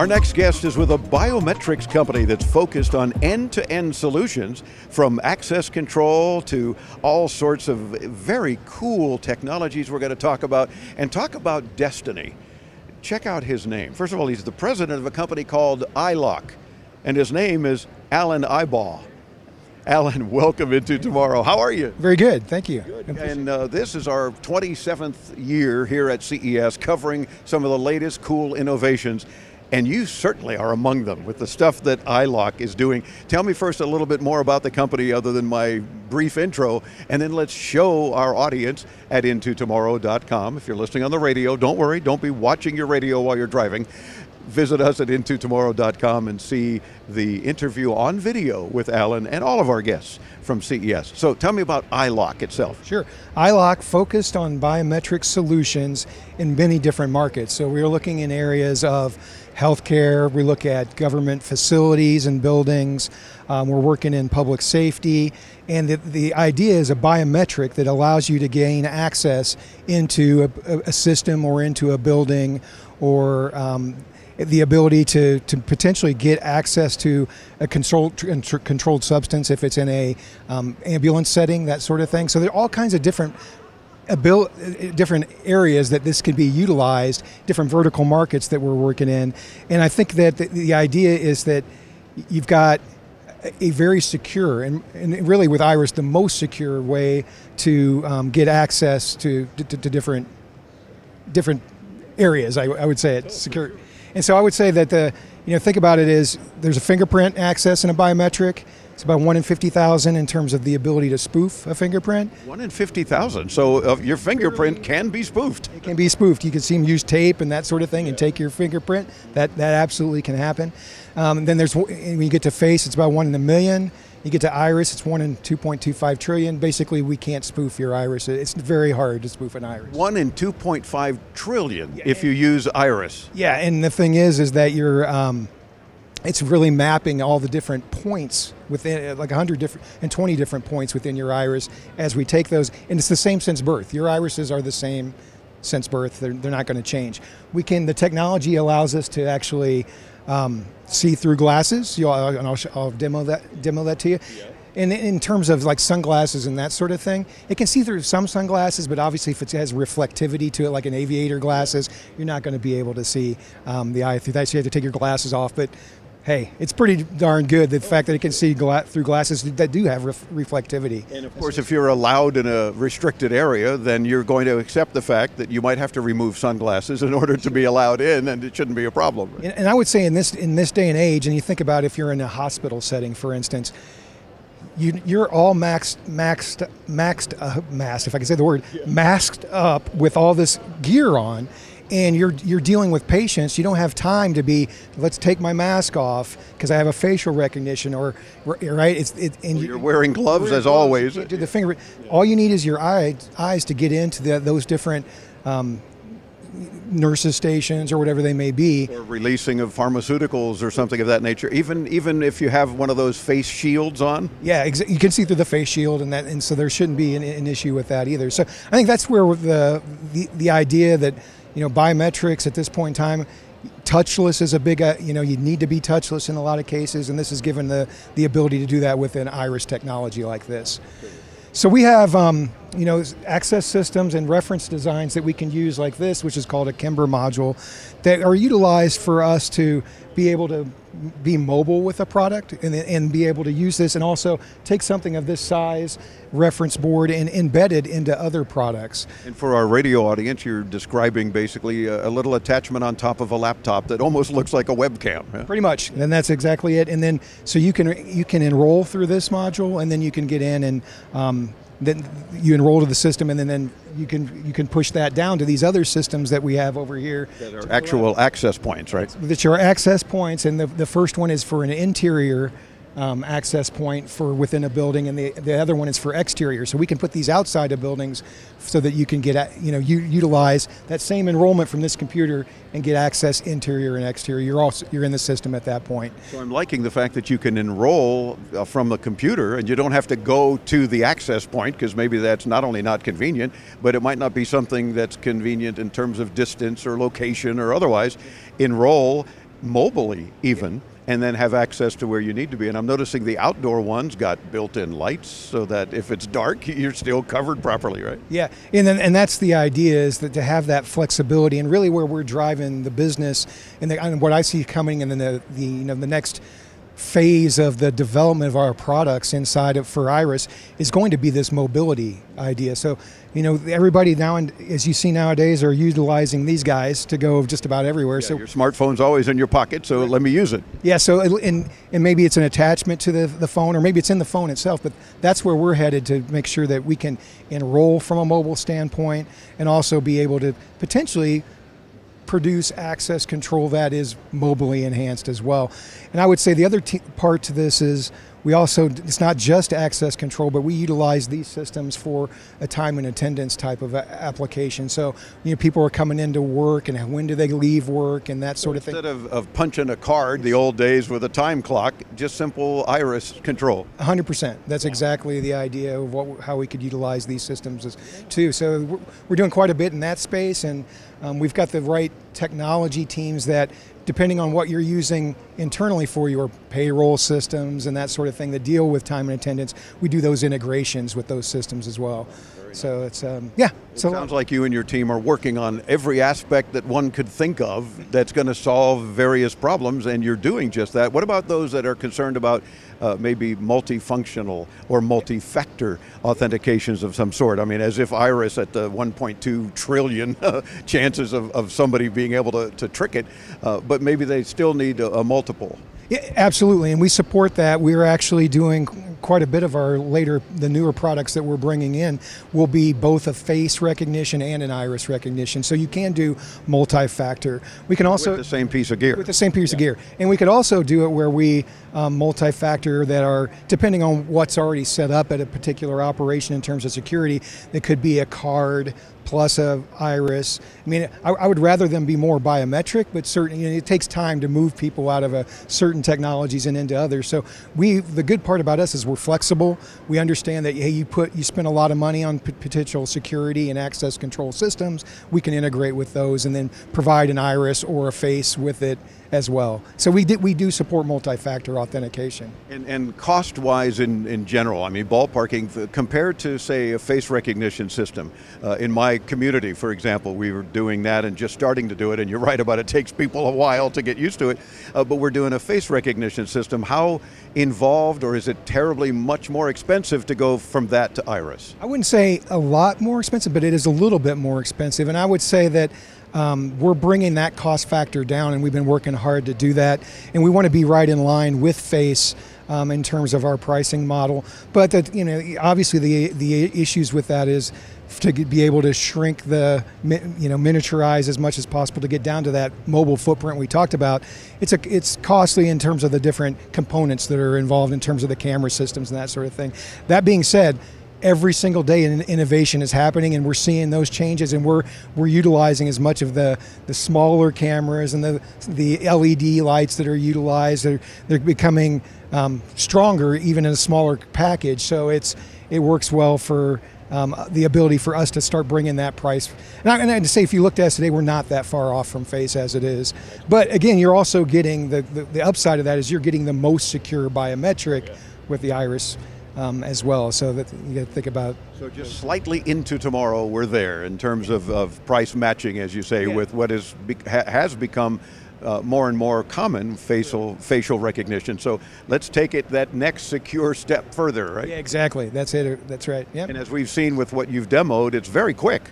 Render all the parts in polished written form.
Our next guest is with a biometrics company that's focused on end-to-end solutions, from access control to all sorts of very cool technologies we're going to talk about, and talk about destiny. Check out his name. First of all, he's the president of a company called Eyelock, and his name is Allen Ibaugh. Allen, welcome into tomorrow. How are you? Very good, thank you. Good. And this is our 27th year here at CES, covering some of the latest cool innovations. And you certainly are among them with the stuff that Eyelock is doing. Tell me first a little bit more about the company other than my brief intro, and then let's show our audience at intotomorrow.com. If you're listening on the radio, don't worry, don't be watching your radio while you're driving. Visit us at intotomorrow.com and see the interview on video with Allen and all of our guests from CES. So tell me about Eyelock itself. Sure. Eyelock focused on biometric solutions in many different markets. So we're looking in areas of healthcare, we look at government facilities and buildings, we're working in public safety, and the idea is a biometric that allows you to gain access into a system or into a building, or the ability to potentially get access to a controlled substance if it's in a ambulance setting, that sort of thing. So there are all kinds of different areas that this could be utilized, different vertical markets that we're working in. And I think that the idea is that you've got a very secure, and really with Iris, the most secure way to get access to different areas. I would say it's secure. And so I would say that think about it as there's a fingerprint access in a biometric. It's about 1 in 50,000 in terms of the ability to spoof a fingerprint. 1 in 50,000, so your fingerprint can be spoofed. It can be spoofed. You can see them use tape and that sort of thing and take your fingerprint. That absolutely can happen. Then when you get to face, it's about 1 in a million. You get to iris, it's 1 in 2.25 trillion. Basically, we can't spoof your iris. It's very hard to spoof an iris. 1 in 2.5 trillion if you use iris. Yeah, and the thing is that you're, it's really mapping all the different points within, like 120 different points within your iris as we take those, and it's the same since birth. Your irises are the same since birth. They're not going to change. The technology allows us to actually see through glasses. I'll demo that to you. Yeah. And in terms of like sunglasses and that sort of thing, it can see through some sunglasses, but obviously if it has reflectivity to it, like an aviator glasses, you're not going to be able to see the eye through that. So you have to take your glasses off. But hey, it's pretty darn good, the fact that it can see through glasses that do have reflectivity. And of course, if you're allowed in a restricted area, then you're going to accept the fact that you might have to remove sunglasses in order to be allowed in, and it shouldn't be a problem. And I would say in this day and age, and you think about if you're in a hospital setting, for instance, you're all masked, if I can say the word, masked up with all this gear on. And you're dealing with patients. You don't have time to be, let's take my mask off because I have a facial recognition, or right. You're wearing gloves as always. Do the finger. All you need is your eyes to get into those different nurses' stations or whatever they may be. Or releasing of pharmaceuticals or something of that nature. Even if you have one of those face shields on. Yeah, you can see through the face shield, and so there shouldn't be an issue with that either. So I think that's where the idea that, biometrics at this point in time, touchless is a big, you need to be touchless in a lot of cases, and this is given the ability to do that with an iris technology like this. So we have, access systems and reference designs that we can use like this, which is called a Kimber module, that are utilized for us to be able to be mobile with a product and be able to use this, and also take something of this size, reference board, and embed it into other products. And for our radio audience, you're describing basically a little attachment on top of a laptop that almost looks like a webcam. Yeah? Pretty much, and that's exactly it. And then so you can enroll through this module, and then you can get in and then you enroll to the system, and then you can push that down to these other systems that we have over here. That are actual access points, right? That are access points, and the first one is for an interior access point for within a building, and the other one is for exterior. So we can put these outside of buildings so that you can get, utilize that same enrollment from this computer and get access interior and exterior. You're in the system at that point. So I'm liking the fact that you can enroll from the computer, and you don't have to go to the access point, because maybe that's not only not convenient, but it might not be something that's convenient in terms of distance or location or otherwise. Enroll, mobilely even, and then have access to where you need to be. And I'm noticing the outdoor ones got built-in lights so that if it's dark, you're still covered properly, right? Yeah, and that's the idea, is that to have that flexibility, and really where we're driving the business, and what I see coming in the next phase of the development of our products inside of for Iris is going to be this mobility idea. So, everybody now, as you see nowadays, are utilizing these guys to go just about everywhere. Yeah, so your smartphone's always in your pocket, so let me use it. Yeah, so and maybe it's an attachment to the phone, or maybe it's in the phone itself, but that's where we're headed, to make sure that we can enroll from a mobile standpoint and also be able to potentially produce access control that is mobilely enhanced as well. And I would say the other part to this is it's not just access control, but we utilize these systems for a time and attendance type of application. So, people are coming into work, and when do they leave work, and that sort of thing. Instead of punching a card the old days with a time clock, just simple iris control. 100%. That's exactly the idea of how we could utilize these systems too. So we're doing quite a bit in that space, and we've got the right technology teams that, depending on what you're using internally for your payroll systems and that sort of thing that deal with time and attendance, we do those integrations with those systems as well. So it's, yeah. It sounds like you and your team are working on every aspect that one could think of that's going to solve various problems, and you're doing just that. What about those that are concerned about maybe multifunctional or multi-factor authentications of some sort? I mean, as if Iris, at the 1.2 trillion chances of somebody being able to trick it, but maybe they still need a multiple. Yeah, absolutely, and we support that. We're actually doing quite a bit of the newer products that we're bringing in will be both a face recognition and an iris recognition. So you can do multi-factor. We can also, with the same piece of gear. With the same piece of gear. And we could also do it where we multi-factor that are, depending on what's already set up at a particular operation in terms of security, it could be a card plus a iris. I mean, I would rather them be more biometric, but certainly it takes time to move people out of certain technologies and into others. So the good part about us is we're flexible. We understand that, hey, you spend a lot of money on potential security and access control systems. We can integrate with those and then provide an iris or a face with it as well. So we do support multi-factor authentication. And cost-wise in general, I mean, ballparking, compared to, say, a face recognition system, in my community, for example, we were doing that and just starting to do it, and you're right about it takes people a while to get used to it, but we're doing a face recognition system. How involved, or is it terribly much more expensive to go from that to iris? I wouldn't say a lot more expensive, but it is a little bit more expensive, and I would say that we're bringing that cost factor down, and we've been working hard to do that, and we want to be right in line with face in terms of our pricing model. But obviously the issues with that is to be able to shrink miniaturize as much as possible to get down to that mobile footprint we talked about. It's costly in terms of the different components that are involved in terms of the camera systems and that sort of thing. That being said, every single day innovation is happening, and we're seeing those changes, and we're utilizing as much of the smaller cameras and the LED lights that are utilized. They're becoming stronger even in a smaller package, so it works well for the ability for us to start bringing that price. And I'd say, if you looked at us today, we're not that far off from face as it is. But again, you're also getting the upside of that is you're getting the most secure biometric with the iris as well. So that you got to think about. So just slightly into tomorrow, we're there in terms of price matching, as you say, with what has become more and more common facial recognition. So let's take it that next secure step further, right? Yeah, exactly. That's it. That's right. Yep. And as we've seen with what you've demoed, it's very quick.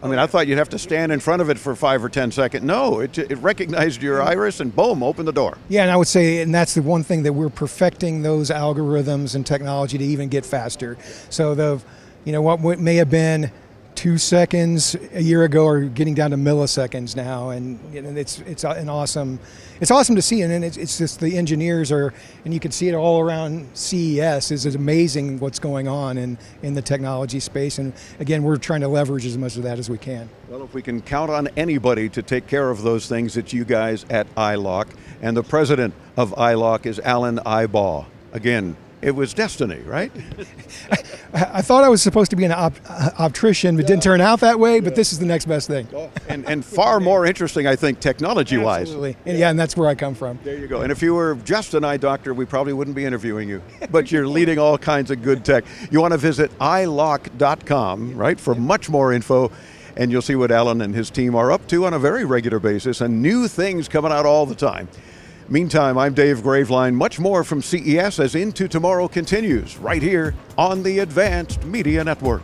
I mean, I thought you'd have to stand in front of it for 5 or 10 seconds. No, it recognized your iris and boom, open the door. Yeah, and I would say, and that's the one thing that we're perfecting those algorithms and technology to even get faster. So what may have been 2 seconds a year ago are getting down to milliseconds now, and it's awesome to see, and it's just the engineers and you can see it all around CES. It's amazing what's going on in the technology space, and again, we're trying to leverage as much of that as we can. Well, if we can count on anybody to take care of those things, it's you guys at Eyelock, and the president of Eyelock is Allen Ibaugh. Again, It was destiny, right? I thought I was supposed to be an optician, but didn't turn out that way, but this is the next best thing. And far more interesting, I think, technology-wise. Absolutely. And that's where I come from. There you go. And if you were just an eye doctor, we probably wouldn't be interviewing you. But you're leading all kinds of good tech. You want to visit eyelock.com, right, for much more info. And you'll see what Allen and his team are up to on a very regular basis, and new things coming out all the time. Meantime, I'm Dave Graveline. Much more from CES as Into Tomorrow continues right here on the Advanced Media Network.